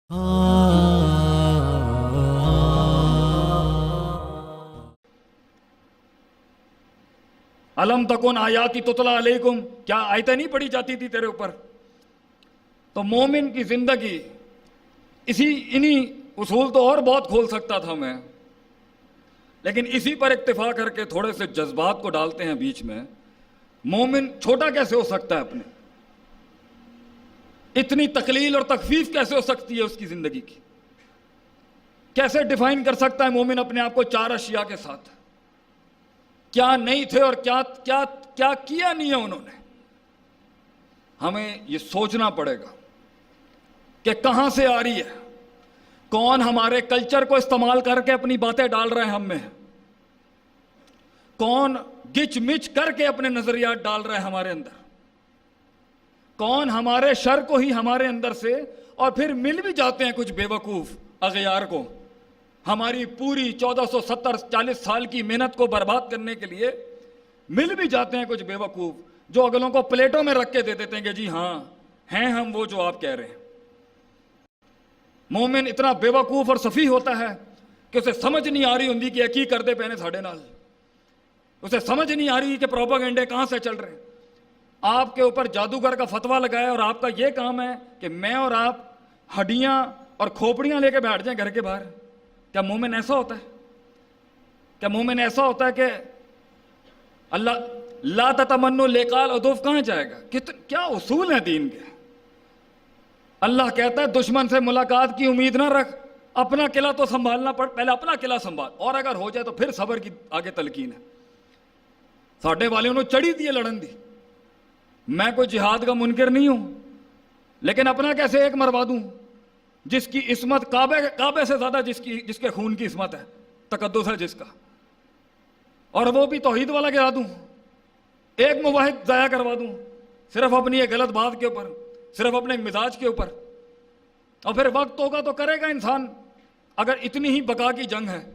अलम तकुन आयाती तुतला अलैकुम, क्या आयतें नहीं पढ़ी जाती थी तेरे ऊपर? तो मोमिन की जिंदगी इन्हीं उसूल तो और बहुत खोल सकता था मैं, लेकिन इसी पर इक्तिफा करके थोड़े से जज्बात को डालते हैं बीच में। मोमिन छोटा कैसे हो सकता है अपने? इतनी तकलील और तकफीफ कैसे हो सकती है उसकी जिंदगी की? कैसे डिफाइन कर सकता है मोमिन अपने आप को चार अशिया के साथ? क्या नहीं थे और क्या क्या क्या किया नहीं है उन्होंने? हमें ये सोचना पड़ेगा कि कहां से आ रही है, कौन हमारे कल्चर को इस्तेमाल करके अपनी बातें डाल रहे हैं हम में, कौन गिच मिच करके अपने नजरियात डाल रहे हैं हमारे अंदर, कौन हमारे शर को ही हमारे अंदर से, और फिर मिल भी जाते हैं कुछ बेवकूफ अगयार को हमारी पूरी 1470-40 साल की मेहनत को बर्बाद करने के लिए। मिल भी जाते हैं कुछ बेवकूफ जो अगलों को प्लेटों में रख के दे देते हैं कि जी हां हैं हम वो जो आप कह रहे हैं। मोमिन इतना बेवकूफ और सफी होता है कि उसे समझ नहीं आ रही होती कि की करते पैने साढ़े नाल, उसे समझ नहीं आ रही कि प्रोपेगेंडे कहां से चल रहे हैं। आपके ऊपर जादूगर का फतवा लगाया और आपका यह काम है कि मैं और आप हड्डियां और खोपड़ियां लेके बैठ जाएं घर के बाहर। क्या मोमिन ऐसा होता है? क्या मोमिन ऐसा होता है कि अल्लाह ला ततमन्नु लिकाल उदुफ कहां जाएगा? क्या उसूल है दीन के? अल्लाह कहता है दुश्मन से मुलाकात की उम्मीद ना रख, अपना किला तो संभालना पड़, पहले अपना किला संभाल, और अगर हो जाए तो फिर सबर की आगे तलकीन है। साढ़े वाले ने चढ़ी दी लड़न दी। मैं कोई जिहाद का मुनकर नहीं हूं, लेकिन अपना कैसे एक मरवा दूं जिसकी इस्मत काबे से ज्यादा जिसके खून की इस्मत है, तकद्दुस है जिसका, और वो भी तौहीद वाला गिरा दूं, एक मुवाहिद ज़ाया करवा दूं सिर्फ अपनी एक गलत बात के ऊपर, सिर्फ अपने मिजाज के ऊपर। और फिर वक्त होगा तो करेगा इंसान। अगर इतनी ही बका की जंग है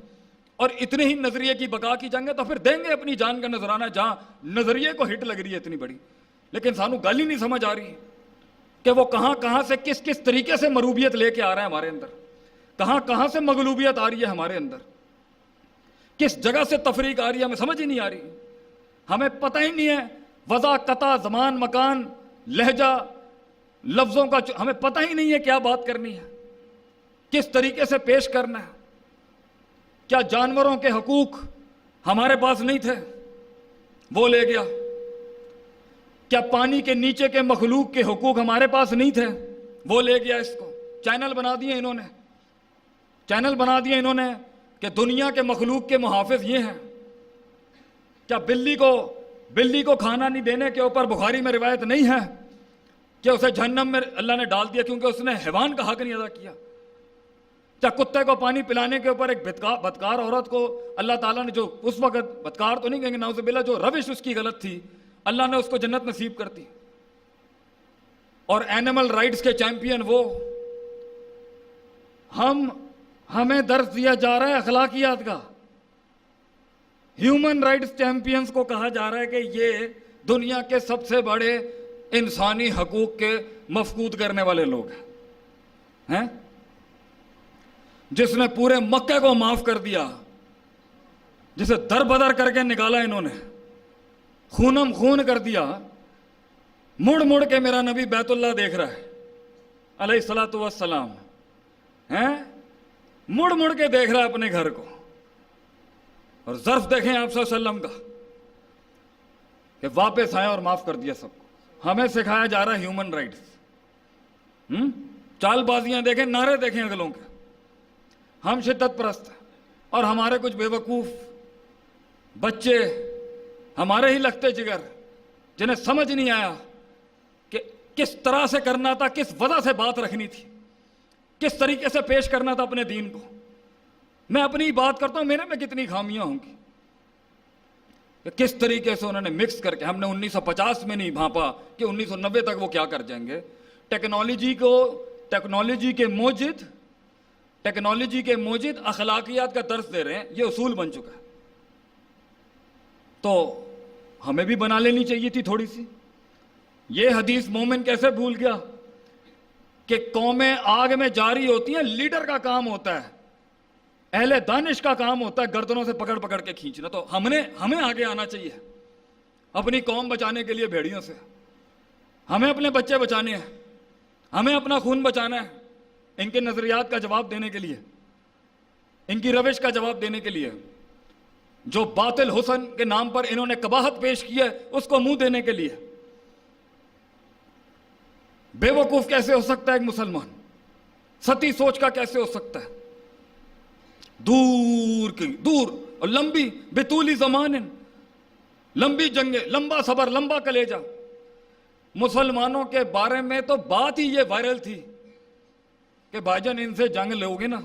और इतने ही नजरिए की बका की जंग है तो फिर देंगे अपनी जान का नजराना, जहां नजरिए को हिट लग रही है इतनी बड़ी। लेकिन सानू गल ही नहीं समझ आ रही कि वो कहां कहां से किस किस तरीके से मरूबियत लेके आ रहा है हमारे अंदर, कहां कहां से मगलूबियत आ रही है हमारे अंदर, किस जगह से तफरीक आ रही है, हमें समझ ही नहीं आ रही। हमें पता ही नहीं है वज़ा कता ज़मान मकान लहजा लफ्जों का, हमें पता ही नहीं है क्या बात करनी है, किस तरीके से पेश करना है। क्या जानवरों के हकूक हमारे पास नहीं थे, वो ले गया? क्या पानी के नीचे के मखलूक के हुकूक हमारे पास नहीं थे, वो ले गया? इसको चैनल बना दिए इन्होंने, चैनल बना दिए इन्होंने कि दुनिया के मखलूक के मुहाफिज ये हैं। क्या बिल्ली को खाना नहीं देने के ऊपर बुखारी में रिवायत नहीं है कि उसे जहन्नम में अल्लाह ने डाल दिया क्योंकि उसने हैवान का हक नहीं अदा किया? क्या कुत्ते को पानी पिलाने के ऊपर एक बदकार औरत को अल्लाह ताला ने, जो उस वक्त बदकार तो नहीं कहेंगे नाउज़ुबिल्लाह, जो रविश उसकी गलत थी, अल्लाह ने उसको जन्नत नसीब कर दी? और एनिमल राइट्स के चैंपियन वो हमें दर्ज दिया जा रहा है अखलाकियात का। ह्यूमन राइट्स चैंपियंस को कहा जा रहा है कि ये दुनिया के सबसे बड़े इंसानी हकूक के मफकूद करने वाले लोग हैं। जिसने पूरे मक्के को माफ कर दिया, जिसे दर बदर करके निकाला इन्होंने, खूनम खून कर दिया। मुड़ मुड़ के मेरा नबी बैतुल्लाह देख रहा है अलैहिस्सलातु वस्सलाम, हैं? मुड़ मुड़ के देख रहा है अपने घर को। और ज़र्फ देखें आप सल्लल्लाहु अलैहि वसल्लम का कि वापस आए और माफ कर दिया सबको। हमें सिखाया जा रहा है ह्यूमन राइट्स। चालबाजियां देखें, नारे देखें अगलों के। हम शिद्दत परस्त हैं और हमारे कुछ बेवकूफ बच्चे हमारे ही लगते जिगर, जिन्हें समझ नहीं आया कि किस तरह से करना था, किस वजह से बात रखनी थी, किस तरीके से पेश करना था अपने दीन को। मैं अपनी बात करता हूं, मेरे में कितनी खामियां होंगी कि किस तरीके से उन्होंने मिक्स करके। हमने 1950 में नहीं भांपा कि 1990 तक वो क्या कर जाएंगे। टेक्नोलॉजी के मोजिद अखलाकियात का दर्स दे रहे हैं, ये उसूल बन चुका है। तो हमें भी बना लेनी चाहिए थी थोड़ी सी। ये हदीस मोमिन कैसे भूल गया کہ قومیں آگ میں جاری ہوتی ہیں، لیڈر کا کام ہوتا ہے، اہل دانش کا کام ہوتا ہے گردنوں سے پکڑ پکڑ کے کھینچنا. تو ہمیں آگے آنا چاہیے اپنی قوم بچانے کے لیے بھیڑیوں سے. ہمیں اپنے بچے بچانے ہیں، ہمیں اپنا خون بچانا ہے ان کے نظریات کا جواب دینے کے لیے، ان کی روش کا جواب دینے کے لیے. جو باطل حسن کے نام پر انہوں نے قباحت پیش کی ہے اس کو منہ دینے کے لیے. بے وقوف کیسے ہو سکتا ہے ایک مسلمان؟ ستی سوچ کا کیسے ہو سکتا ہے؟ دور اور لمبی بطولی زمان، لمبی جنگیں، لمبا صبر، لمبا کلیجہ. مسلمانوں کے بارے میں تو بات ہی یہ وائرل تھی کہ بھائی جان ان سے جنگ لوگے نا،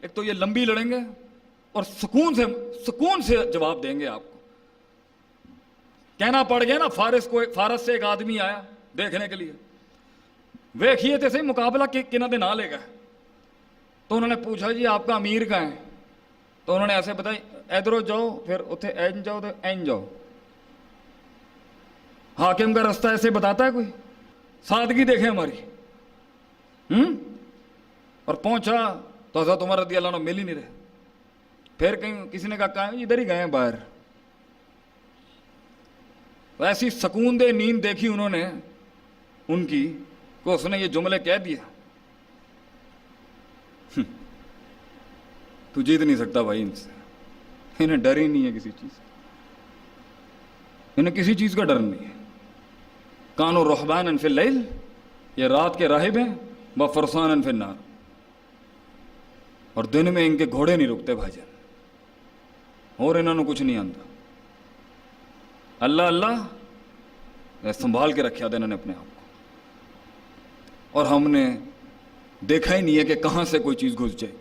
ایک تو یہ لمبی لڑیں گے اور سکون سے جواب دیں گے آپ کو. کہنا پڑ گیا نا، فارس سے ایک آدمی آیا دیکھنے کے لیے، ویکھیے تھے صحیح مقابلہ کنہ دے نہ لے گا. تو انہوں نے پوچھا جی آپ کا امیر کہاں ہے؟ تو انہوں نے ایسے بتائی ادھر جاؤ، پھر اتنے این جاؤ، تو این جاؤ. حاکم کا رستہ ایسے بتاتا ہے کوئی؟ سادگی دیکھیں ہماری. اور پہنچا تو حضرت عمر رضی اللہ عنہ مل ہی نہیں رہے. پھر کہیں کسی نے کہا ادھر ہی گئے ہیں باہر. ایسی سکون دہ نیند دیکھی انہوں نے ان کی کہ اس نے یہ جملے کہہ دیا. تو جیت نہیں سکتا بھائی ان سے، انہیں ڈر ہی نہیں ہے کسی چیز کا، انہیں کسی چیز کا ڈر نہیں ہے. کانوا رہبانا فی اللیل، یہ رات کے راہب ہیں، وفرسانا فی النار، اور دن میں ان کے گھوڑے نہیں رکتے بھائی جان، اور انہوں نے کچھ نہیں آتا. اللہ سنبھال کے رکھا تھا انہوں نے اپنے آپ کو، اور ہم نے دیکھا ہی نہیں ہے کہ کہاں سے کوئی چیز گھس جائے.